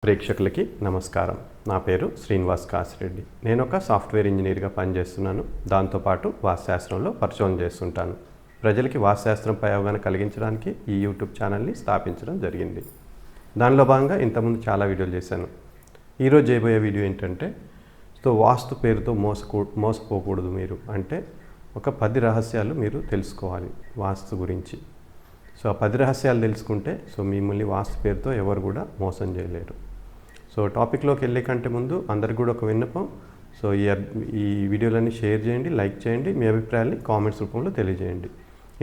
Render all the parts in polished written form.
ప్రేక్షకులకి నమస్కారం. నా పేరు శ్రీనివాస్ కాసిరెడ్డి. నేను ఒక సాఫ్ట్వేర్ ఇంజనీర్గా పనిచేస్తున్నాను. దాంతోపాటు వాస్తుశాస్త్రంలో పరిశోధన చేస్తుంటాను. ప్రజలకి వాస్తుశాస్త్రంపై అవగాహన కలిగించడానికి ఈ యూట్యూబ్ ఛానల్ని స్థాపించడం జరిగింది. దానిలో భాగంగా ఇంతకుముందు చాలా వీడియోలు చేశాను. ఈరోజు చేయబోయే వీడియో ఏంటంటే వాస్తు పేరుతో మోసపోకూడదు మీరు. అంటే ఒక 10 రహస్యాలు మీరు తెలుసుకోవాలి వాస్తు గురించి. ఆ 10 రహస్యాలు తెలుసుకుంటే మిమ్మల్ని వాస్తు పేరుతో ఎవరు కూడా మోసం చేయలేరు. టాపిక్లోకి వెళ్ళే కంటే ముందు అందరికి కూడా ఒక విన్నపం. ఈ వీడియోలన్నీ షేర్ చేయండి, లైక్ చేయండి, మీ అభిప్రాయాన్ని కామెంట్స్ రూపంలో తెలియజేయండి.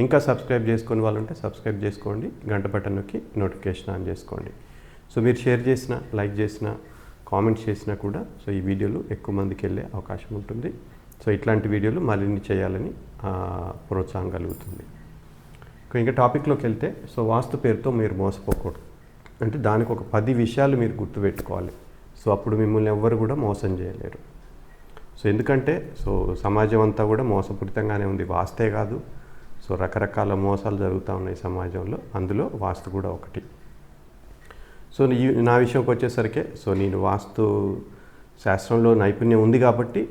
ఇంకా సబ్స్క్రైబ్ చేసుకుని వాళ్ళు ఉంటే సబ్స్క్రైబ్ చేసుకోండి, గంట బటన్ నొక్కి నోటిఫికేషన్ ఆన్ చేసుకోండి. మీరు షేర్ చేసినా, లైక్ చేసినా, కామెంట్స్ చేసినా కూడా ఈ వీడియోలు ఎక్కువ మందికి వెళ్ళే అవకాశం ఉంటుంది. ఇట్లాంటి వీడియోలు మరిన్ని చేయాలని ప్రోత్సాహం కలుగుతుంది. ఇంకా టాపిక్లోకి వెళ్తే వాస్తు పేరుతో మీరు మోసపోకూడదు. అంటే దానికి ఒక 10 విషయాలు మీరు గుర్తుపెట్టుకోవాలి. అప్పుడు మిమ్మల్ని ఎవ్వరు కూడా మోసం చేయలేరు. ఎందుకంటే సమాజం అంతా కూడా మోసపూరితంగానే ఉంది. వాస్తే కాదు, రకరకాల మోసాలు జరుగుతూ ఉన్నాయి సమాజంలో. అందులో వాస్తు కూడా ఒకటి. నా విషయంకి వచ్చేసరికి నేను వాస్తు శాస్త్రంలో నైపుణ్యం ఉంది కాబట్టి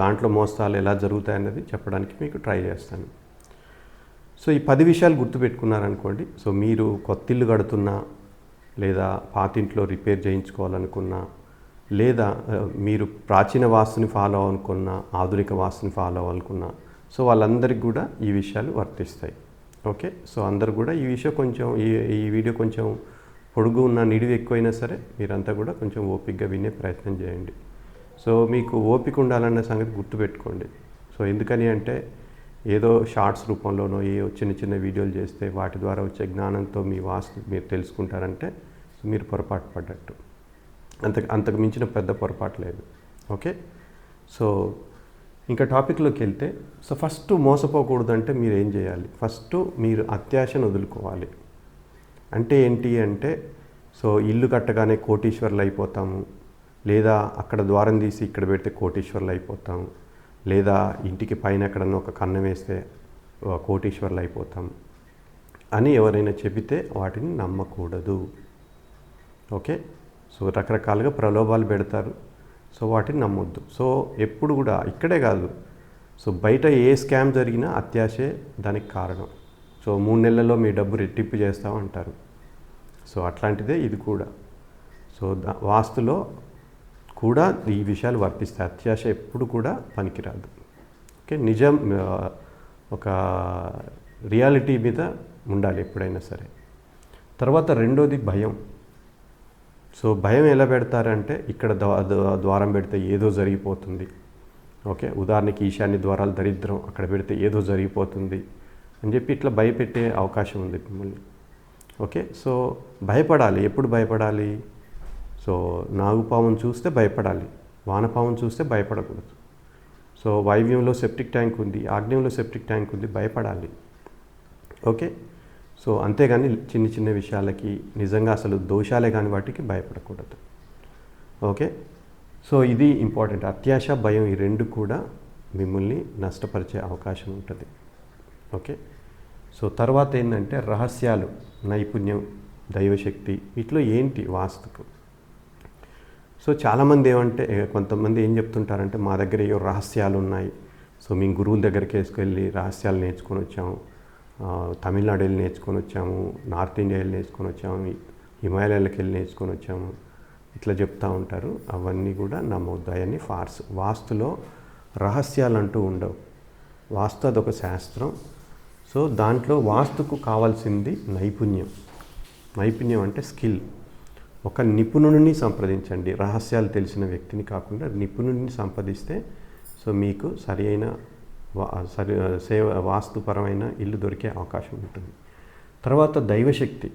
దాంట్లో మోసాలు ఎలా జరుగుతాయన్నది చెప్పడానికి మీకు ట్రై చేస్తాను. ఈ 10 విషయాలు గుర్తుపెట్టుకున్నారనుకోండి, మీరు కొత్త ఇల్లు కడుతున్నా, లేదా పాతింట్లో రిపేర్ చేయించుకోవాలనుకున్నా, లేదా మీరు ప్రాచీన వాస్తుని ఫాలో అవ్వాలనుకున్నా, ఆధునిక వాస్తుని ఫాలో అవ్వాలనుకున్నా, వాళ్ళందరికీ కూడా ఈ విషయాలు వర్తిస్తాయి. ఓకే. అందరు కూడా ఈ విషయం కొంచెం ఈ వీడియో కొంచెం పొడుగు ఉన్న నిడివి ఎక్కువైనా సరే మీరంతా కూడా కొంచెం ఓపికగా వినే ప్రయత్నం చేయండి. మీకు ఓపిక ఉండాలన్న సంగతి గుర్తుపెట్టుకోండి. ఎందుకని అంటే ఏదో షార్ట్స్ రూపంలోనో చిన్న చిన్న వీడియోలు చేస్తే వాటి ద్వారా వచ్చే జ్ఞానంతో మీ వాస్తు మీరు తెలుసుకుంటారంటే మీరు పొరపాటు పడ్డట్టు. అంతకు మించిన పెద్ద పొరపాటు లేదు. ఓకే. ఇంకా టాపిక్లోకి వెళ్తే ఫస్ట్ మోసపోకూడదు అంటే మీరు ఏం చేయాలి? ఫస్ట్ మీరు అత్యాశను వదులుకోవాలి. అంటే ఏంటి అంటే ఇల్లు కట్టగానే కోటీశ్వర్లు అయిపోతాము, లేదా అక్కడ ద్వారం తీసి ఇక్కడ పెడితే కోటీశ్వర్లు అయిపోతాము, లేదా ఇంటికి పైన ఎక్కడన్నా ఒక కన్నం వేస్తే కోటీశ్వర్లు అయిపోతాం అని ఎవరైనా చెబితే వాటిని నమ్మకూడదు. ఓకే. రకరకాలుగా ప్రలోభాలు పెడతారు. వాటిని నమ్మొద్దు. ఎప్పుడు కూడా ఇక్కడే కాదు, బయట ఏ స్కామ్ జరిగినా అత్యాశే దానికి కారణం. 3 నెలల్లో మీ డబ్బు రెట్టింపు చేస్తామంటారు. అట్లాంటిదే ఇది కూడా. వాస్తులో కూడా ఈ విషయాలు వర్తిస్తాయి. అత్యాశ ఎప్పుడు కూడా పనికిరాదు. ఓకే. నిజం ఒక రియాలిటీ మీద ఉండాలి ఎప్పుడైనా సరే. తర్వాత రెండోది భయం. భయం ఎలా పెడతారంటే ఇక్కడ ద్వారం పెడితే ఏదో జరిగిపోతుంది. ఓకే. ఉదాహరణకి ఈశాన్య ద్వారాలు దరిద్రం, అక్కడ పెడితే ఏదో జరిగిపోతుంది అని చెప్పి ఇట్లా భయపెట్టే అవకాశం ఉంది మిమ్మల్ని. ఓకే. భయపడాలి. ఎప్పుడు భయపడాలి? నాగుపామును చూస్తే భయపడాలి, వానపామును చూస్తే భయపడకూడదు. వాయువ్యంలో సెప్టిక్ ట్యాంక్ ఉంది, ఆగ్నేయంలో సెప్టిక్ ట్యాంక్ ఉంది, భయపడాలి. ఓకే. అంతేగాని చిన్న చిన్న విషయాలకి, నిజంగా అసలు దోషాలే కాని వాటికి భయపడకూడదు. ఓకే. ఇది ఇంపార్టెంట్. అత్యాశ, భయం ఈ రెండు కూడా మిమ్మల్ని నష్టపరిచే అవకాశం ఉంటుంది. ఓకే. తర్వాత ఏంటంటే రహస్యాలు, నైపుణ్యం, దైవశక్తి, వీటిలో ఏంటి వాస్తుకు? చాలామంది కొంతమంది ఏం చెప్తుంటారంటే మా దగ్గర ఏవో రహస్యాలు ఉన్నాయి, మేము గురువుల దగ్గరికి వేసుకెళ్ళి రహస్యాలు నేర్చుకొని వచ్చాము, తమిళనాడు వెళ్ళి నేర్చుకొని వచ్చాము, నార్త్ ఇండియా వెళ్ళి నేర్చుకొని వచ్చాము, హిమాలయాలకు వెళ్ళి నేర్చుకొని వచ్చాము, ఇట్లా చెప్తూ ఉంటారు. అవన్నీ కూడా నమ్మొద్దు. అవన్నీ ఫార్స్. వాస్తులో రహస్యాలు అంటూ ఉండవు. వాస్తు అదొక శాస్త్రం. దాంట్లో వాస్తుకు కావాల్సింది నైపుణ్యం. నైపుణ్యం అంటే స్కిల్. ఒక నిపుణుడిని సంప్రదించండి. రహస్యాలు తెలిసిన వ్యక్తిని కాకుండా నిపుణుడిని సంప్రదిస్తే మీకు సరైన వాస్తుపరమైన ఇల్లు దొరికే అవకాశం ఉంటుంది. తర్వాత దైవశక్తి.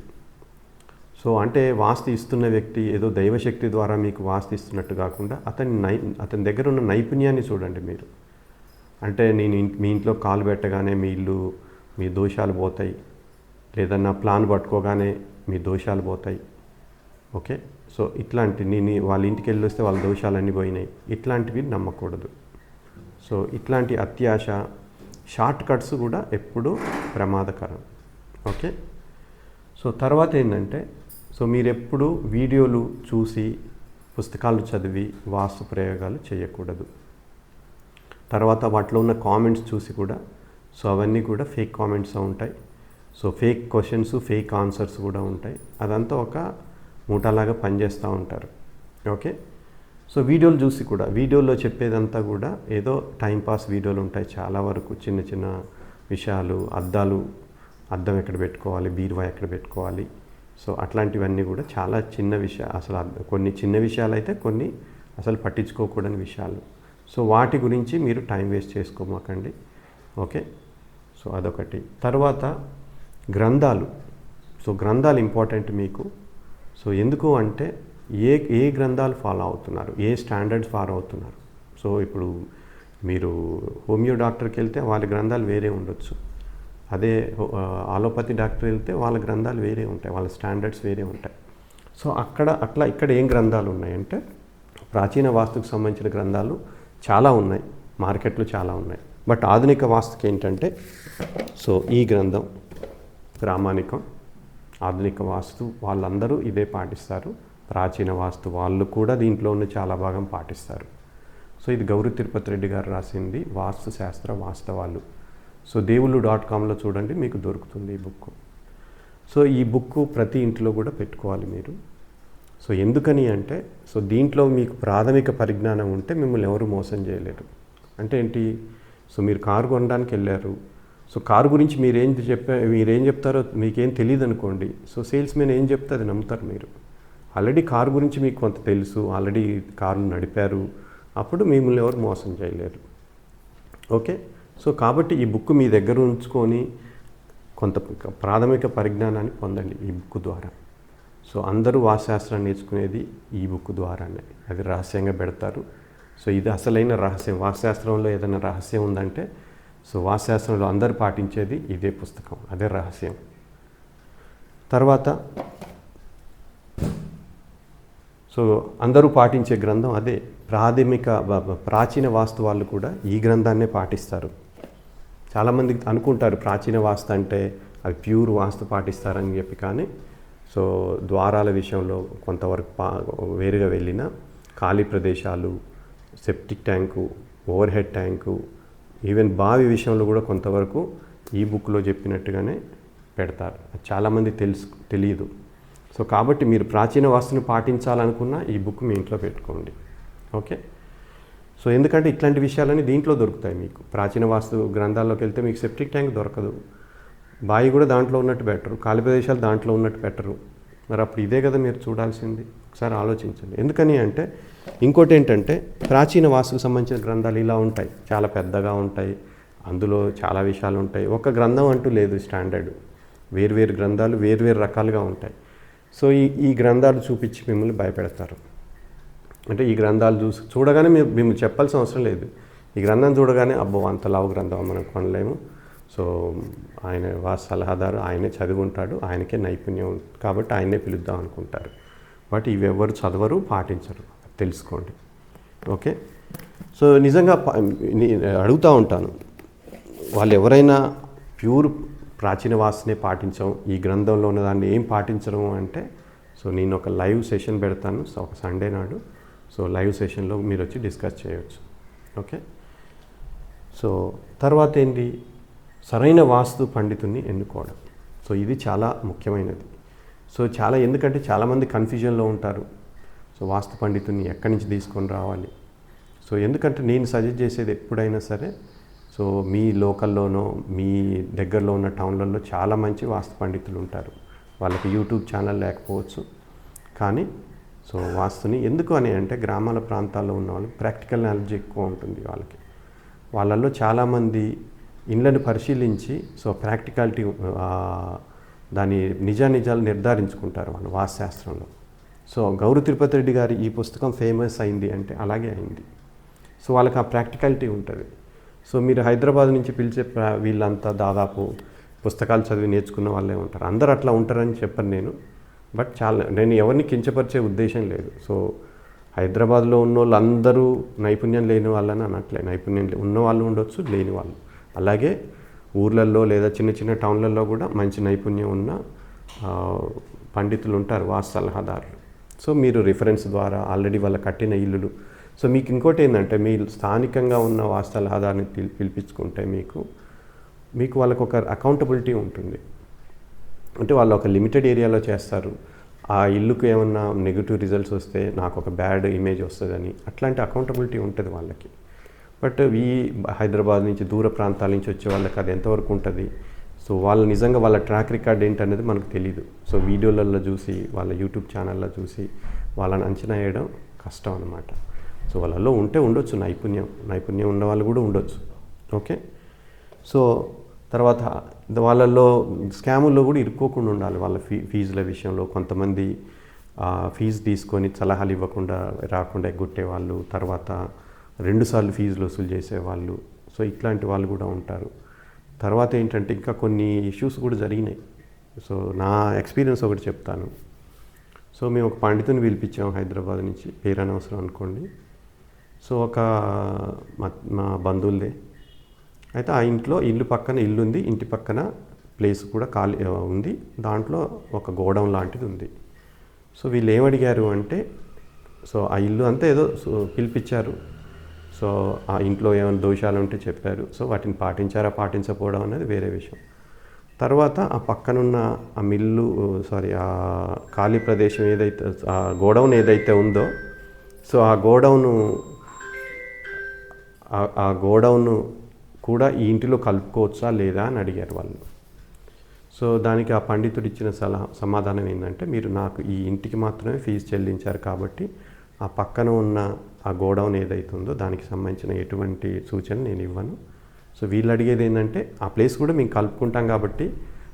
అంటే వాస్తు ఇస్తున్న వ్యక్తి ఏదో దైవశక్తి ద్వారా మీకు వాస్తు ఇస్తున్నట్టు కాకుండా అతని దగ్గర ఉన్న నైపుణ్యాన్ని చూడండి మీరు. అంటే నేను మీ ఇంట్లో కాలు పెట్టగానే మీ దోషాలు పోతాయి, లేదా నా ప్లాన్ పట్టుకోగానే మీ దోషాలు పోతాయి. ఓకే. ఇట్లాంటి వాళ్ళ ఇంటికి వెళ్ళి వస్తే వాళ్ళ దోషాలన్నీ పోయినాయి, ఇట్లాంటివి నమ్మకూడదు. ఇట్లాంటి అత్యాశ, షార్ట్ కట్స్ కూడా ఎప్పుడూ ప్రమాదకరం. ఓకే. తర్వాత ఏంటంటే సో మీరెప్పుడు వీడియోలు చూసి పుస్తకాలు చదివి వాస్తు ప్రయోగాలు చేయకూడదు. తర్వాత వాటిలో ఉన్న కామెంట్స్ చూసి కూడా, సో అవన్నీ కూడా ఫేక్ కామెంట్స్ ఉంటాయి. So fake questions, fake answers కూడా ఉంటాయి. అదంతా ఒక మూటలాగా పనిచేస్తూ ఉంటారు. ఓకే. సో వీడియోలు చూసి కూడా, వీడియోలో చెప్పేదంతా కూడా ఏదో టైంపాస్ వీడియోలు ఉంటాయి చాలా వరకు. చిన్న చిన్న విషయాలు, అద్దం ఎక్కడ పెట్టుకోవాలి, బీరువా ఎక్కడ పెట్టుకోవాలి, సో అట్లాంటివన్నీ కూడా చాలా చిన్న విషయాలు. అసలు కొన్ని చిన్న విషయాలు అయితే, కొన్ని అసలు పట్టించుకోకూడని విషయాలు. సో వాటి గురించి మీరు టైం వేస్ట్ చేసుకోమాకండి. ఓకే. సో అదొకటి. తర్వాత గ్రంథాలు. సో గ్రంథాలు ఇంపార్టెంట్ మీకు. సో ఎందుకు అంటే ఏ గ్రంథాలు ఫాలో అవుతున్నారు, ఏ స్టాండర్డ్స్ ఫాలో అవుతున్నారు. సో ఇప్పుడు మీరు హోమియో డాక్టర్కి వెళ్తే వాళ్ళ గ్రంథాలు వేరే ఉండొచ్చు. అదే ఆలోపతి డాక్టర్ వెళ్తే వాళ్ళ గ్రంథాలు వేరే ఉంటాయి, వాళ్ళ స్టాండర్డ్స్ వేరే ఉంటాయి. సో ఇక్కడ ఏం గ్రంథాలు ఉన్నాయంటే, ప్రాచీన వాస్తుకు సంబంధించిన గ్రంథాలు చాలా ఉన్నాయి, మార్కెట్లో చాలా ఉన్నాయి. బట్ ఆధునిక వాస్తుకి ఏంటంటే, సో ఈ గ్రంథం ప్రామాణికం. ఆధునిక వాస్తు వాళ్ళందరూ ఇదే పాటిస్తారు. ప్రాచీన వాస్తు వాళ్ళు కూడా దీంట్లో ఉన్న చాలా భాగం పాటిస్తారు. సో ఇది గౌరీ తిరుపతి రెడ్డి గారు రాసింది వాస్తు శాస్త్ర వాస్తవాలు. సో దేవుళ్ళు.comలో చూడండి, మీకు దొరుకుతుంది ఈ బుక్. సో ఈ బుక్ ప్రతి ఇంట్లో కూడా పెట్టుకోవాలి మీరు. సో ఎందుకని అంటే, సో దీంట్లో మీకు ప్రాథమిక పరిజ్ఞానం ఉంటే మిమ్మల్ని ఎవరు మోసం చేయలేరు. అంటే ఏంటి, సో మీరు కారు కొనడానికి వెళ్ళారు. సో కారు గురించి మీరేం చెప్తారో మీకేం తెలియదు అనుకోండి. సో సేల్స్మెన్ ఏం చెప్తే అది నమ్ముతారు మీరు. ఆల్రెడీ కారు గురించి మీకు కొంత తెలుసు, ఆల్రెడీ కార్లు నడిపారు, అప్పుడు మిమ్మల్ని ఎవరు మోసం చేయలేరు. ఓకే. సో కాబట్టి ఈ బుక్ మీ దగ్గర ఉంచుకొని కొంత ప్రాథమిక పరిజ్ఞానాన్ని పొందండి ఈ బుక్ ద్వారా. సో అందరూ వాస్తుశాస్త్రాన్ని నేర్చుకునేది ఈ బుక్ ద్వారానే. అది రహస్యంగా పెడతారు. సో ఇది అసలైన రహస్యం. వాస్తుశాస్త్రంలో ఏదైనా రహస్యం ఉందంటే, సో వాస్తుశాస్త్రంలో అందరూ పాటించేది ఇదే పుస్తకం, అదే రహస్యం. తర్వాత సో అందరూ పాటించే గ్రంథం అదే. ప్రాచీన వాస్తు వాళ్ళు కూడా ఈ గ్రంథాన్నే పాటిస్తారు. చాలామంది అనుకుంటారు ప్రాచీన వాస్తు అంటే అది ప్యూర్ వాస్తు పాటిస్తారని చెప్పి. కానీ సో ద్వారాల విషయంలో కొంతవరకు వేరుగా వెళ్ళిన ఖాళీ ప్రదేశాలు, septic tank, over head tank, even బావి విషయంలో కూడా కొంతవరకు ఈ బుక్లో చెప్పినట్టుగానే పెడతారు. చాలామంది తెలియదు. సో కాబట్టి మీరు ప్రాచీన వాస్తుని పాటించాలనుకున్న ఈ బుక్ మీ ఇంట్లో పెట్టుకోండి. ఓకే. సో ఎందుకంటే ఇట్లాంటి విషయాలన్నీ దీంట్లో దొరుకుతాయి మీకు. ప్రాచీన వాస్తు గ్రంథాల్లోకి వెళ్తే మీకు సెప్టిక్ ట్యాంక్ దొరకదు, బావి కూడా దాంట్లో ఉన్నట్టు పెట్టరు, ఖాళీ ప్రదేశాలు దాంట్లో ఉన్నట్టు పెట్టరు. మరి అప్పుడు ఇదే కదా మీరు చూడాల్సింది. ఒకసారి ఆలోచించండి. ఎందుకని అంటే, ఇంకోటి ఏంటంటే, ప్రాచీన వాస్తుకు సంబంధించిన గ్రంథాలు ఇలా ఉంటాయి, చాలా పెద్దగా ఉంటాయి, అందులో చాలా విషయాలు ఉంటాయి. ఒక గ్రంథం అంటూ లేదు స్టాండర్డ్. వేర్వేరు గ్రంథాలు వేర్వేరు రకాలుగా ఉంటాయి. సో ఈ గ్రంథాలు చూపించి మిమ్మల్ని భయపెడతారు. అంటే ఈ గ్రంథాలు చూడగానే మిమ్మల్ని చెప్పాల్సిన అవసరం లేదు. ఈ గ్రంథం చూడగానే అబ్బో అంత లావు గ్రంథం మనం కొనలేము, సో ఆయన వాస్తు సలహాదారు, ఆయనే చదివి ఉంటాడు, ఆయనకే నైపుణ్యం కాబట్టి ఆయనే పిలుద్దాం అనుకుంటారు. బట్ ఇవి ఎవరు చదవరు, పాటించరు. తెలుసుకోండి. ఓకే. సో నిజంగా అడుగుతూ ఉంటాను, వాళ్ళు ఎవరైనా ప్యూర్ ప్రాచీన వాస్తునే పాటించం, ఈ గ్రంథంలో ఉన్న దాన్ని ఏం పాటించడం అంటే, సో నేను ఒక లైవ్ సెషన్ పెడతాను ఒక సండే నాడు. సో లైవ్ సెషన్లో మీరు వచ్చి డిస్కస్ చేయవచ్చు. ఓకే. సో తర్వాత ఏంటి, సరైన వాస్తు పండితుడిని ఎన్నుకోవడం. సో ఇది చాలా ముఖ్యమైనది. సో ఎందుకంటే చాలామంది కన్ఫ్యూజన్లో ఉంటారు. సో వాస్తు పండితుడిని ఎక్కడి నుంచి తీసుకొని రావాలి. సో ఎందుకంటే నేను సజెస్ట్ చేసేది ఎప్పుడైనా సరే, సో మీ లోకల్లోనో మీ దగ్గరలో ఉన్న టౌన్లలో చాలా మంచి వాస్తు పండితులు ఉంటారు. వాళ్ళకి యూట్యూబ్ ఛానల్ లేకపోవచ్చు, కానీ సో వాస్తుని ఎందుకు అని అంటే, గ్రామాల ప్రాంతాల్లో ఉన్న వాళ్ళు ప్రాక్టికల్ నాలెడ్జ్ ఎక్కువ ఉంటుంది వాళ్ళకి. వాళ్ళల్లో చాలామంది ఇండ్లను పరిశీలించి సో ప్రాక్టికాలిటీ దాని నిజాలు నిర్ధారించుకుంటారు వాళ్ళు వాస్తుశాస్త్రంలో. సో గౌరీ తిరుపతి రెడ్డి గారి ఈ పుస్తకం ఫేమస్ అయింది అంటే అలాగే అయింది. సో వాళ్ళకి ఆ ప్రాక్టికాలిటీ ఉంటుంది. సో మీరు హైదరాబాద్ నుంచి పిలిచే వీళ్ళంతా దాదాపు పుస్తకాలు చదివి నేర్చుకున్న వాళ్ళే ఉంటారు. అందరూ అట్లా ఉంటారని చెప్పను నేను. బట్ నేను ఎవరిని కించపరిచే ఉద్దేశం లేదు. సో హైదరాబాద్లో ఉన్న వాళ్ళు అందరూ నైపుణ్యం లేని వాళ్ళని అనట్లే. నైపుణ్యం ఉన్న వాళ్ళు ఉండొచ్చు, లేని వాళ్ళు. అలాగే ఊర్లలో లేదా చిన్న చిన్న టౌన్లలో కూడా మంచి నైపుణ్యం ఉన్న పండితులు ఉంటారు, వాస్తు సలహాదారులు. సో మీరు రిఫరెన్స్ ద్వారా ఆల్రెడీ వాళ్ళ కట్టిన ఇల్లులు. సో మీకు ఇంకోటి ఏంటంటే, మీరు స్థానికంగా ఉన్న వాస్తు సలహాదారుని పిలిపించుకుంటే మీకు వాళ్ళకు ఒక అకౌంటబిలిటీ ఉంటుంది. అంటే వాళ్ళు ఒక లిమిటెడ్ ఏరియాలో చేస్తారు. ఆ ఇల్లుకు ఏమన్నా నెగిటివ్ రిజల్ట్స్ వస్తే నాకు ఒక బ్యాడ్ ఇమేజ్ వస్తుందని అట్లాంటి అకౌంటబిలిటీ ఉంటుంది వాళ్ళకి. బట్ ఈ హైదరాబాద్ నుంచి దూర ప్రాంతాల నుంచి వచ్చే వాళ్ళకి అది ఎంతవరకు ఉంటుంది? సో వాళ్ళు నిజంగా వాళ్ళ ట్రాక్ రికార్డ్ ఏంటనేది మనకు తెలియదు. సో వీడియోలలో చూసి, వాళ్ళ యూట్యూబ్ ఛానల్లో చూసి వాళ్ళని అంచనా వేయడం కష్టం అనమాట. సో వాళ్ళలో ఉండొచ్చు నైపుణ్యం ఉన్న వాళ్ళు కూడా ఉండొచ్చు. ఓకే. సో తర్వాత వాళ్ళల్లో స్కాముల్లో కూడా ఇరుక్కోకుండా ఉండాలి. వాళ్ళ ఫీజుల విషయంలో కొంతమంది ఫీజు తీసుకొని సలహాలు ఇవ్వకుండా రాకుండా ఎగ్గొట్టేవాళ్ళు, తర్వాత 2 సార్లు ఫీజులు వసూలు చేసేవాళ్ళు. సో ఇట్లాంటి వాళ్ళు కూడా ఉంటారు. తర్వాత ఏంటంటే ఇంకా కొన్ని ఇష్యూస్ కూడా జరిగినాయి. సో నా ఎక్స్పీరియన్స్ ఒకటి చెప్తాను. సో మేము ఒక పండితుని పిలిపించాము హైదరాబాద్ నుంచి, పేరు అనవసరం అనుకోండి. సో మా బంధువులదే. అయితే ఆ ఇల్లు పక్కన ఇల్లు ఉంది, ఇంటి పక్కన ప్లేస్ కూడా ఖాళీ ఉంది, దాంట్లో ఒక గోడౌన్ లాంటిది ఉంది. సో వీళ్ళు ఏమడిగారు అంటే, సో ఆ ఇల్లు అంతా ఏదో పిలిపించారు. సో ఆ ఇంట్లో ఏమైనా దోషాలు ఉంటే చెప్పారు. సో వాటిని పాటించకపోవడం అనేది వేరే విషయం. తర్వాత ఆ పక్కనున్న ఆ ఖాళీ ప్రదేశం ఏదైతే, ఆ గోడౌన్ ఏదైతే ఉందో, సో ఆ గోడౌన్ కూడా ఈ ఇంటిలో కలుపుకోవచ్చా లేదా అని అడిగారు వాళ్ళు. సో దానికి ఆ పండితుడు ఇచ్చిన సమాధానం ఏంటంటే, మీరు నాకు ఈ ఇంటికి మాత్రమే ఫీజు చెల్లించారు కాబట్టి ఆ పక్కన ఉన్న ఆ గోడౌన్ ఏదైతే ఉందో దానికి సంబంధించిన ఎటువంటి సూచన నేను ఇవ్వను. సో వీళ్ళు అడిగేది ఏంటంటే, ఆ ప్లేస్ కూడా మేము కలుపుకుంటాం కాబట్టి,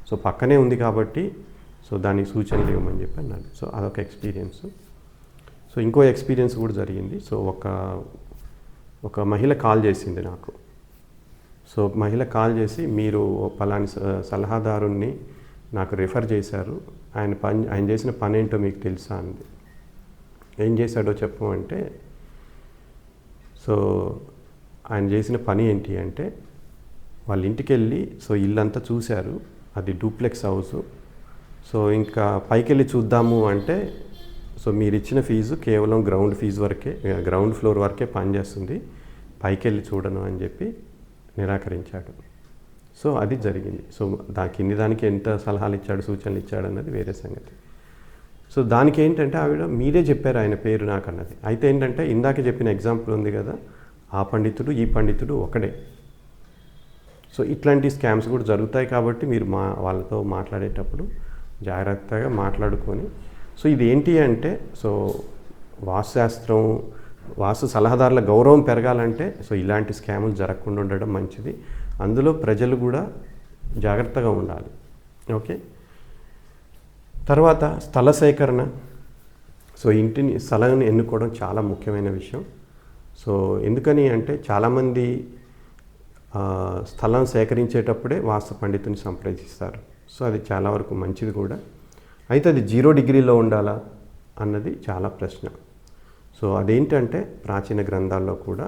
సో పక్కనే ఉంది కాబట్టి, సో దానికి సూచనలు ఇవ్వమని చెప్పి అన్నాడు. సో అదొక ఎక్స్పీరియన్స్. సో ఇంకో ఎక్స్పీరియన్స్ కూడా జరిగింది. సో ఒక మహిళ కాల్ చేసింది నాకు. సో మహిళ కాల్ చేసి, మీరు పలాని సలహాదారుణ్ణి నాకు రిఫర్ చేశారు, ఆయన చేసిన పని ఏంటో మీకు తెలుసా అంది. ఏం చేశాడో చెప్పమంటే, సో ఆయన చేసిన పని ఏంటి అంటే, వాళ్ళ ఇంటికి వెళ్ళి సో ఇల్లంతా చూశారు. అది డూప్లెక్స్ హౌస్. సో ఇంకా పైకి వెళ్ళి చూద్దాము అంటే, సో మీరు ఇచ్చిన ఫీజు కేవలం గ్రౌండ్ ఫ్లోర్ వరకే పనిచేస్తుంది, పైకి వెళ్ళి చూడను అని చెప్పి నిరాకరించాడు. సో అది జరిగింది. సో దానికి ఎంత సలహాలు ఇచ్చాడు, సూచనలు ఇచ్చాడు అన్నది వేరే సంగతి. సో దానికి ఏంటంటే, ఆవిడ మీరే చెప్పారు ఆయన పేరు నాకు అన్నది. అయితే ఏంటంటే, ఇందాక చెప్పిన ఎగ్జాంపుల్ ఉంది కదా, ఆ పండితుడు ఈ పండితుడు ఒకడే. సో ఇట్లాంటి స్కామ్స్ కూడా జరుగుతాయి కాబట్టి మీరు వాళ్ళతో మాట్లాడేటప్పుడు జాగ్రత్తగా మాట్లాడుకొని, సో ఇది ఏంటి అంటే, సో వాస్తు సలహాదారుల గౌరవం పెరగాలంటే సో ఇలాంటి స్కాములు జరగకుండా ఉండడం మంచిది. అందులో ప్రజలు కూడా జాగ్రత్తగా ఉండాలి. ఓకే. తర్వాత స్థల సేకరణ. సో స్థలాన్ని ఎన్నుకోవడం చాలా ముఖ్యమైన విషయం. సో ఎందుకని అంటే, చాలామంది స్థలం సేకరించేటప్పుడే వాస్తు పండితుని సంప్రదిస్తారు. సో అది చాలా వరకు మంచిది కూడా. అయితే అది 0 డిగ్రీలో ఉండాలా అన్నది చాలా ప్రశ్న. సో అదేంటంటే, ప్రాచీన గ్రంథాల్లో కూడా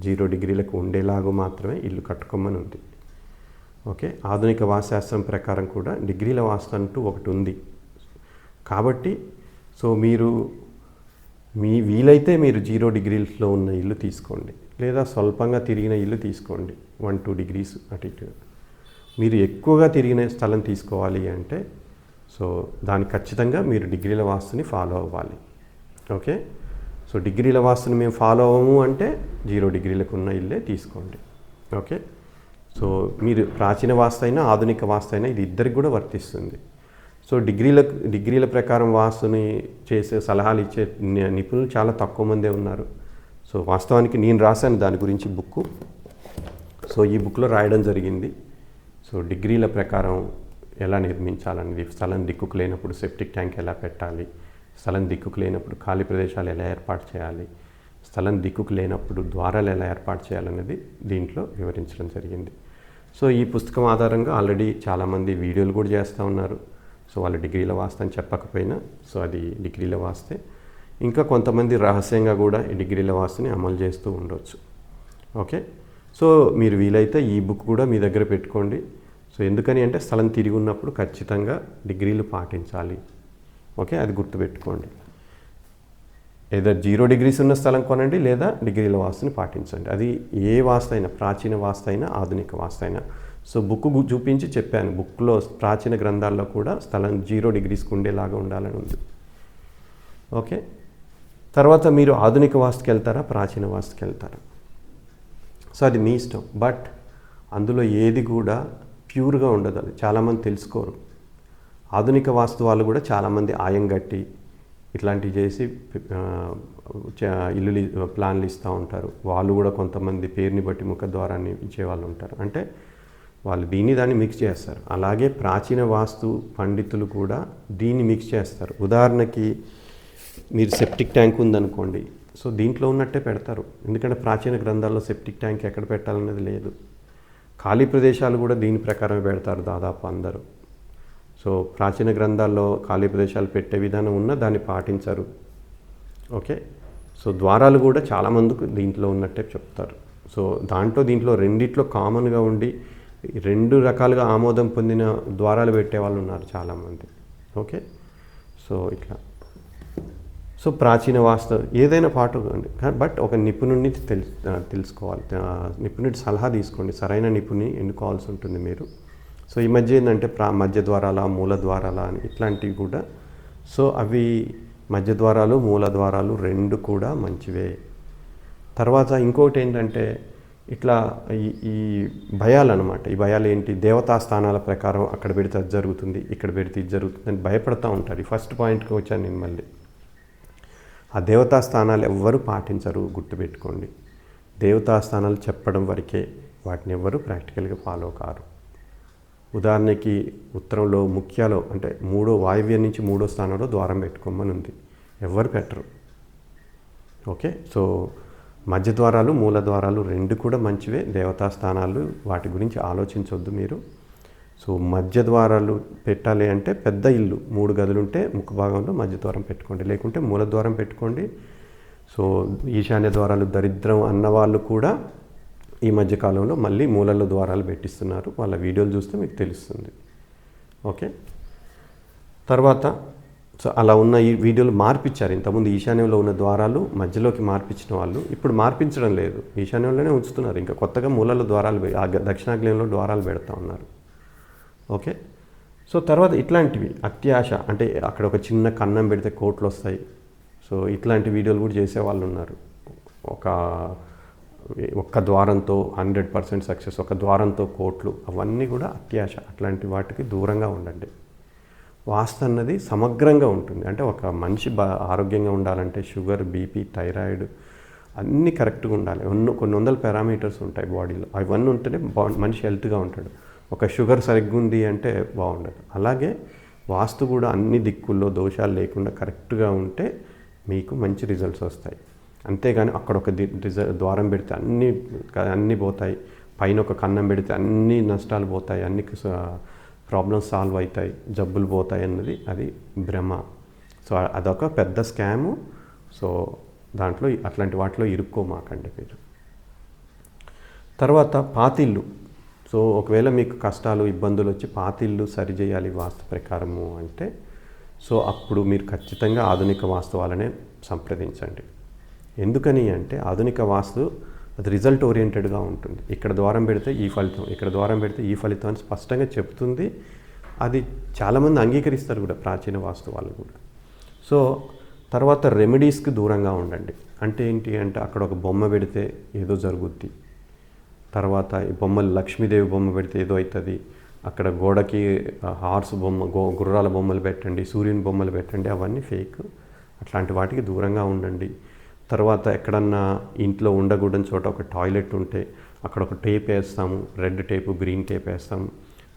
0 డిగ్రీలకు ఉండేలాగా మాత్రమే ఇల్లు కట్టుకోమని ఉంది. ఓకే. ఆధునిక వాస్తుశాస్త్రం ప్రకారం కూడా డిగ్రీల వాస్తు అంటూ ఒకటి ఉంది. కాబట్టి సో వీలైతే మీరు 0 డిగ్రీస్లో ఉన్న ఇల్లు తీసుకోండి, లేదా స్వల్పంగా తిరిగిన ఇల్లు తీసుకోండి, 1-2 డిగ్రీస్ అటు ఇటు. మీరు ఎక్కువగా తిరిగిన స్థలం తీసుకోవాలి అంటే, సో దానికి ఖచ్చితంగా మీరు డిగ్రీల వాస్తుని ఫాలో అవ్వాలి. ఓకే. సో డిగ్రీల వాస్తుని మేము ఫాలో అవ్వము అంటే 0 డిగ్రీలకు ఉన్న ఇల్లే తీసుకోండి. ఓకే. సో మీరు ప్రాచీన వాస్తు అయినా ఆధునిక వాస్తు అయినా ఇది ఇద్దరికి కూడా వర్తిస్తుంది. సో డిగ్రీల ప్రకారం వాస్తుని చేసే సలహాలు ఇచ్చే నిపుణులు చాలా తక్కువ మందే ఉన్నారు. సో వాస్తవానికి నేను రాశాను దాని గురించి బుక్కు. సో ఈ బుక్లో రాయడం జరిగింది. సో డిగ్రీల ప్రకారం ఎలా నిర్మించాలనేది, స్థలం దిక్కుకు లేనప్పుడు సెప్టిక్ ట్యాంక్ ఎలా పెట్టాలి, స్థలం దిక్కుకు లేనప్పుడు ఖాళీ ప్రదేశాలు ఎలా ఏర్పాటు చేయాలి, స్థలం దిక్కుకు లేనప్పుడు ద్వారాలు ఎలా ఏర్పాటు చేయాలనేది దీంట్లో వివరించడం జరిగింది. సో ఈ పుస్తకం ఆధారంగా ఆల్రెడీ చాలామంది వీడియోలు కూడా చేస్తూ ఉన్నారు. సో వాళ్ళు డిగ్రీల వాస్తు అని చెప్పకపోయినా సో అది డిగ్రీల వాస్తే. ఇంకా కొంతమంది రహస్యంగా కూడా ఈ డిగ్రీల వాస్తుని అమలు చేస్తూ ఉండవచ్చు. ఓకే. సో మీరు వీలైతే ఈ బుక్ కూడా మీ దగ్గర పెట్టుకోండి. సో ఎందుకని అంటే, స్థలం తిరిగి ఉన్నప్పుడు ఖచ్చితంగా డిగ్రీలు పాటించాలి. ఓకే, అది గుర్తుపెట్టుకోండి. ఏదో 0 degrees ఉన్న స్థలం కొనండి, లేదా డిగ్రీల వాస్తుని పాటించండి. అది ఏ వాస్తు అయినా, ప్రాచీన వాస్తు అయినా ఆధునిక వాస్తు అయినా. సో బుక్ చూపించి చెప్పాను, బుక్లో ప్రాచీన గ్రంథాల్లో కూడా స్థలం 0 degreesకి ఉండేలాగా ఉండాలని ఉంది. ఓకే, తర్వాత మీరు ఆధునిక వాస్తుకి వెళ్తారా, ప్రాచీన వాస్తుకి వెళ్తారా? సో అది మీ ఇష్టం. బట్ అందులో ఏది కూడా ప్యూర్గా ఉండదు. అది చాలామంది తెలుసుకోరు. ఆధునిక వాస్తు వాళ్ళు కూడా చాలామంది ఆయం గట్టి ఇట్లాంటివి చేసి ఇల్లు ప్లాన్లు ఇస్తూ ఉంటారు. వాళ్ళు కూడా కొంతమంది పేరుని బట్టి ముఖద్వారాన్ని ఇచ్చేవాళ్ళు ఉంటారు. అంటే వాళ్ళు దాన్ని మిక్స్ చేస్తారు. అలాగే ప్రాచీన వాస్తు పండితులు కూడా దీన్ని మిక్స్ చేస్తారు. ఉదాహరణకి మీరు సెప్టిక్ ట్యాంక్ ఉందనుకోండి, సో దీంట్లో ఉన్నట్టే పెడతారు. ఎందుకంటే ప్రాచీన గ్రంథాల్లో సెప్టిక్ ట్యాంక్ ఎక్కడ పెట్టాలన్నది లేదు. ఖాళీ ప్రదేశాలు కూడా దీని ప్రకారమే పెడతారు దాదాపు అందరూ. సో ప్రాచీన గ్రంథాల్లో ఖాళీ ప్రదేశాలు పెట్టే విధానం ఉన్నా దాన్ని పాటించరు. ఓకే, సో ద్వారాలు కూడా చాలామందికి దీంట్లో ఉన్నట్టే చెప్తారు. సో దీంట్లో రెండిట్లో కామన్గా ఉండి 2 రకాలుగా ఆమోదం పొందిన ద్వారాలు పెట్టే వాళ్ళు ఉన్నారు చాలామంది. ఓకే, సో ఇట్లా. సో ప్రాచీన వాస్తు ఏదైనా పాటు బట్ ఒక నిపుణుడిని తెలుసుకోవాలి. నిపుణుడి సలహా తీసుకోండి. సరైన నిపుణుని ఎన్నుకోవాల్సి ఉంటుంది మీరు. సో ఈ మధ్య ఏంటంటే మధ్య ద్వారాల, మూల ద్వారాల అని ఇట్లాంటివి కూడా. సో అవి మధ్య ద్వారాలు, మూల ద్వారాలు 2 కూడా మంచివే. తర్వాత ఇంకోటి ఏంటంటే ఇట్లా ఈ భయాలు అనమాట. ఈ భయాలు ఏంటి? దేవతా స్థానాల ప్రకారం అక్కడ పెడితే అది జరుగుతుంది, ఇక్కడ పెడితే ఇది జరుగుతుంది అని భయపడుతూ ఉంటారు. ఈ ఫస్ట్ పాయింట్కి వచ్చాను నేను మళ్ళీ. ఆ దేవతా స్థానాలు ఎవ్వరూ పాటించరు, గుర్తుపెట్టుకోండి. దేవతా స్థానాలు చెప్పడం వరకే, వాటిని ఎవ్వరూ ప్రాక్టికల్గా ఫాలో కారు. ఉదాహరణకి ఉత్తరంలో ముఖ్యాలో అంటే 3వ వాయువ్యం నుంచి 3వ స్థానంలో ద్వారం పెట్టుకోమని ఉంది. ఎవ్వరు పెట్టరు. ఓకే, సో మధ్య ద్వారాలు, మూల ద్వారాలు 2 కూడా మంచివే. దేవతా స్థానాలు, వాటి గురించి ఆలోచించవద్దు మీరు. సో మధ్య ద్వారాలు పెట్టాలి అంటే పెద్ద ఇల్లు 3 గదులు ఉంటే ముఖ భాగంలో మధ్య ద్వారం పెట్టుకోండి, లేకుంటే మూల ద్వారం పెట్టుకోండి. సో ఈశాన్య ద్వారాలు దరిద్రం అన్నవాళ్ళు కూడా ఈ మధ్యకాలంలో మళ్ళీ మూలల్లో ద్వారాలు పెట్టిస్తున్నారు. వాళ్ళ వీడియోలు చూస్తే మీకు తెలుస్తుంది. ఓకే, తర్వాత సో అలా ఉన్న ఈ వీడియోలు మార్పించారు. ఇంతకుముందు ఈశాన్యంలో ఉన్న ద్వారాలు మధ్యలోకి మార్పించిన వాళ్ళు ఇప్పుడు మార్పించడం లేదు, ఈశాన్యంలోనే ఉంచుతున్నారు. ఇంకా కొత్తగా మూలలో ద్వారాలు, దక్షిణాగ్నేయంలో ద్వారాలు పెడతా ఉన్నారు. ఓకే, సో తర్వాత ఇట్లాంటివి అత్యాశ అంటే అక్కడ ఒక చిన్న కన్నం పెడితే కోట్లు వస్తాయి. సో ఇట్లాంటి వీడియోలు కూడా చేసేవాళ్ళు ఉన్నారు. ఒక్క ద్వారంతో 100% సక్సెస్, ఒక ద్వారంతో కోట్లు, అవన్నీ కూడా అత్యాశ. అట్లాంటి వాటికి దూరంగా ఉండండి. వాస్తు అన్నది సమగ్రంగా ఉంటుంది. అంటే ఒక మనిషి ఆరోగ్యంగా ఉండాలంటే షుగర్, బీపీ, థైరాయిడ్ అన్నీ కరెక్ట్గా ఉండాలి. కొన్ని వందల పారామీటర్స్ ఉంటాయి బాడీలో. అవన్నీ ఉంటేనే మనిషి హెల్త్గా ఉంటాడు. ఒక షుగర్ సరిగ్గా ఉంది అంటే బాగుండదు. అలాగే వాస్తు కూడా అన్ని దిక్కుల్లో దోషాలు లేకుండా కరెక్ట్గా ఉంటే మీకు మంచి రిజల్ట్స్ వస్తాయి. అంతేగాని అక్కడ ఒక ద్వారం పెడితే అన్నీ పోతాయి, పైన ఒక కన్నం పెడితే అన్ని నష్టాలు పోతాయి, అన్ని ప్రాబ్లమ్స్ సాల్వ్ అవుతాయి, జబ్బులు పోతాయి అన్నది అది భ్రమ. సో అదొక పెద్ద స్కాము. సో దాంట్లో అట్లాంటి వాటిలో ఇరుక్కోమాకండి మీరు. తర్వాత పాతిళ్ళు. సో ఒకవేళ మీకు కష్టాలు, ఇబ్బందులు వచ్చి పాతిళ్ళు సరిచేయాలి వాస్తు ప్రకారము అంటే, సో అప్పుడు మీరు ఖచ్చితంగా ఆధునిక వాస్తు వాళ్ళనే సంప్రదించండి. ఎందుకని అంటే ఆధునిక వాస్తు అది రిజల్ట్ ఓరియంటెడ్గా ఉంటుంది. ఇక్కడ ద్వారం పెడితే ఈ ఫలితం, ఇక్కడ ద్వారం పెడితే ఈ ఫలితం అని స్పష్టంగా చెప్తుంది. అది చాలామంది అంగీకరిస్తారు కూడా, ప్రాచీన వాస్తు వాళ్ళు కూడా. సో తర్వాత రెమెడీస్కి దూరంగా ఉండండి. అంటే ఏంటి అంటే అక్కడ ఒక బొమ్మ పెడితే ఏదో జరుగుద్ది, తర్వాత ఈ బొమ్మలు లక్ష్మీదేవి బొమ్మ పెడితే ఏదో అవుతుంది, అక్కడ గోడకి హార్స్ బొమ్మ, గుర్రాల బొమ్మలు పెట్టండి, సూర్యుని బొమ్మలు పెట్టండి, అవన్నీ ఫేక్. అట్లాంటి వాటికి దూరంగా ఉండండి. తర్వాత ఎక్కడన్నా ఇంట్లో ఉండకూడని చోట ఒక టాయిలెట్ ఉంటే అక్కడ ఒక టేప్ వేస్తాము, రెడ్ టేపు, గ్రీన్ టేప్ వేస్తాము.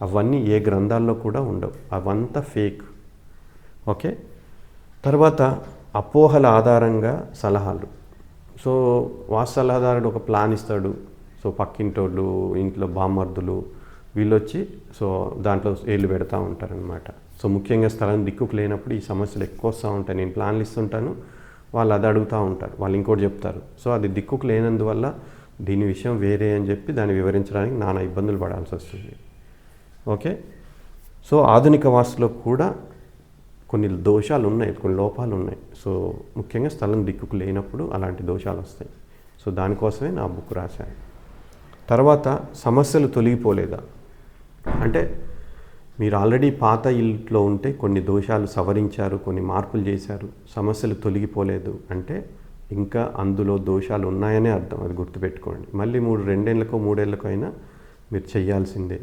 అవన్నీ ఏ గ్రంథాల్లో కూడా ఉండవు, అవంతా ఫేక్. ఓకే, తర్వాత అపోహల ఆధారంగా సలహాలు. సో వాస్తు సలహాదారుడు ఒక ప్లాన్ ఇస్తాడు. సో పక్కింటోళ్ళు, ఇంట్లో బామ్మర్దులు వీళ్ళు వచ్చి సో దాంట్లో ఏళ్ళు పెడతా ఉంటారనమాట. సో ముఖ్యంగా స్థలం దిక్కుకు లేనప్పుడు ఈ సమస్యలు ఎక్కువ వస్తూ ఉంటాయి. నేను ప్లాన్లు ఇస్తుంటాను, వాళ్ళు అది అడుగుతూ ఉంటారు, వాళ్ళు ఇంకోటి చెప్తారు. సో అది దిక్కుకు లేనందువల్ల దీని విషయం వేరే అని చెప్పి దాన్ని వివరించడానికి నానా ఇబ్బందులు పడాల్సి వస్తుంది. ఓకే, సో ఆధునిక వాస్తులో కూడా కొన్ని దోషాలు ఉన్నాయి, కొన్ని లోపాలు ఉన్నాయి. సో ముఖ్యంగా స్థలం దిక్కుకు లేనప్పుడు అలాంటి దోషాలు వస్తాయి. సో దానికోసమే నా బుక్ రాశాను. తర్వాత సమస్యలు తొలగిపోలేదా అంటే, మీరు ఆల్రెడీ పాత ఇంట్లో ఉంటే కొన్ని దోషాలు సవరించారు, కొన్ని మార్పులు చేశారు, సమస్యలు తొలగిపోలేదు అంటే ఇంకా అందులో దోషాలు ఉన్నాయనే అర్థం. అది గుర్తుపెట్టుకోండి. మళ్ళీ 2 ఏళ్ళకో 3 ఏళ్ళకో అయినా మీరు చేయాల్సిందే.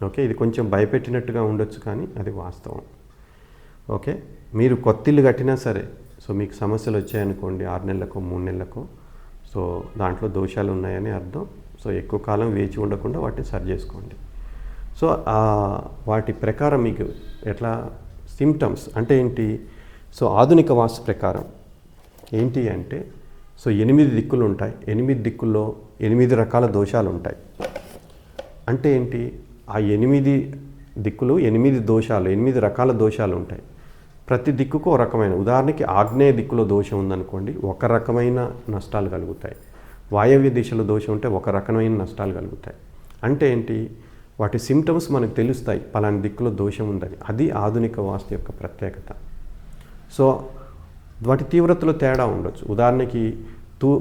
ఓకే, ఇది కొంచెం భయపెట్టినట్టుగా ఉండొచ్చు కానీ అది వాస్తవం. ఓకే, మీరు కొత్త ఇల్లు కట్టినా సరే, సో మీకు సమస్యలు వచ్చాయనుకోండి 6 నెలలకో 3 నెలలకో, సో దాంట్లో దోషాలు ఉన్నాయని అర్థం. సో ఎక్కువ కాలం వేచి ఉండకుండా వాటిని సరి చేసుకోండి. సో వాటి ప్రకారం మీకు ఎట్లా సిమ్టమ్స్ అంటే ఏంటి, సో ఆధునిక వాస్తు ప్రకారం ఏంటి అంటే, సో 8 దిక్కులు ఉంటాయి. 8 దిక్కుల్లో 8 రకాల దోషాలు ఉంటాయి. అంటే ఏంటి, ఆ 8 దిక్కులు 8 దోషాలు, 8 రకాల దోషాలు ఉంటాయి. ప్రతి దిక్కుకు ఒక రకమైన, ఉదాహరణకి ఆగ్నేయ దిక్కులో దోషం ఉందనుకోండి, ఒక రకమైన నష్టాలు కలుగుతాయి. వాయవ్య దిశలో దోషం ఉంటే ఒక రకమైన నష్టాలు కలుగుతాయి. అంటే ఏంటి, వాటి సిమ్టమ్స్ మనకు తెలుస్తాయి, పలానా దిక్కులో దోషం ఉందని. అది ఆధునిక వాస్తు యొక్క ప్రత్యేకత. సో వాటి తీవ్రతలో తేడా ఉండొచ్చు. ఉదాహరణకి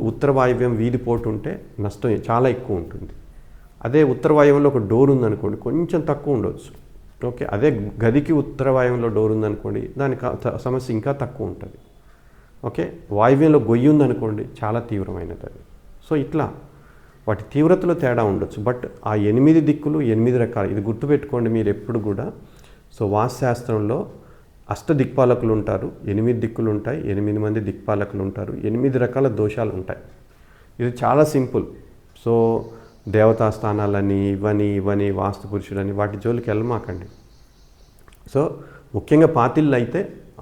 ఉత్తర వాయువ్యం వీధి పోటు ఉంటే నష్టం చాలా ఎక్కువ ఉంటుంది. అదే ఉత్తర వాయువ్యంలో ఒక డోర్ ఉందనుకోండి, కొంచెం తక్కువ ఉండొచ్చు. ఓకే, అదే గదికి ఉత్తర వాయువ్యంలో డోర్ ఉందనుకోండి, దానికి సమస్య ఇంకా తక్కువ ఉంటుంది. ఓకే, వాయువ్యంలో గొయ్యి ఉందనుకోండి, చాలా తీవ్రమైనది అది. సో ఇట్లా వాటి తీవ్రతలో తేడా ఉండొచ్చు. బట్ ఆ 8 దిక్కులు 8 రకాలు, ఇది గుర్తుపెట్టుకోండి మీరు ఎప్పుడు కూడా. సో వాస్తుశాస్త్రంలో దిక్పాలకులు ఉంటారు, 8 దిక్కులు ఉంటాయి, 8 మంది దిక్పాలకులు ఉంటారు, 8 రకాల దోషాలు ఉంటాయి. ఇది చాలా సింపుల్. సో దేవతా స్థానాలని ఇవని వాస్తు పురుషులని వాటి జోలికి వెళ్ళమాకండి. సో ముఖ్యంగా పాతిళ్ళు అయితే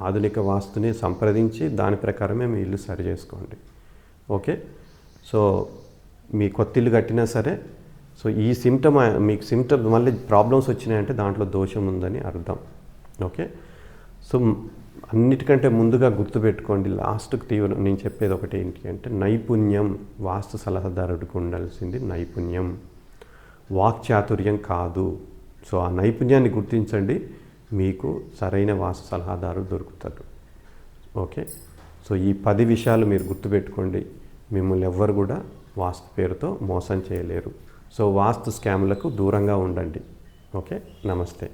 ఆధునిక వాస్తుని సంప్రదించి దాని ప్రకారమే మీ ఇల్లు సరి చేసుకోండి. ఓకే, సో మీ కొత్త ఇల్లు కట్టినా సరే, సో ఈ మీకు సిమ్టమ్ మళ్ళీ ప్రాబ్లమ్స్ వచ్చినాయంటే దాంట్లో దోషం ఉందని అర్థం. ఓకే, సో అన్నిటికంటే ముందుగా గుర్తుపెట్టుకోండి, లాస్ట్కి నేను చెప్పేది ఒకటి ఏంటి అంటే, నైపుణ్యం. వాస్తు సలహాదారుడికి ఉండాల్సింది నైపుణ్యం, వాక్చాతుర్యం కాదు. సో ఆ నైపుణ్యాన్ని గుర్తించండి, మీకు సరైన వాస్తు సలహాదారు దొరుకుతాడు. ఓకే, సో ఈ 10 విషయాలు మీరు గుర్తుపెట్టుకోండి. మిమ్మల్ని ఎవ్వరు కూడా వాస్తు పేరుతో మోసం చేయలేరు. సో వాస్తు స్కామ్లకు దూరంగా ఉండండి. ఓకే, నమస్తే.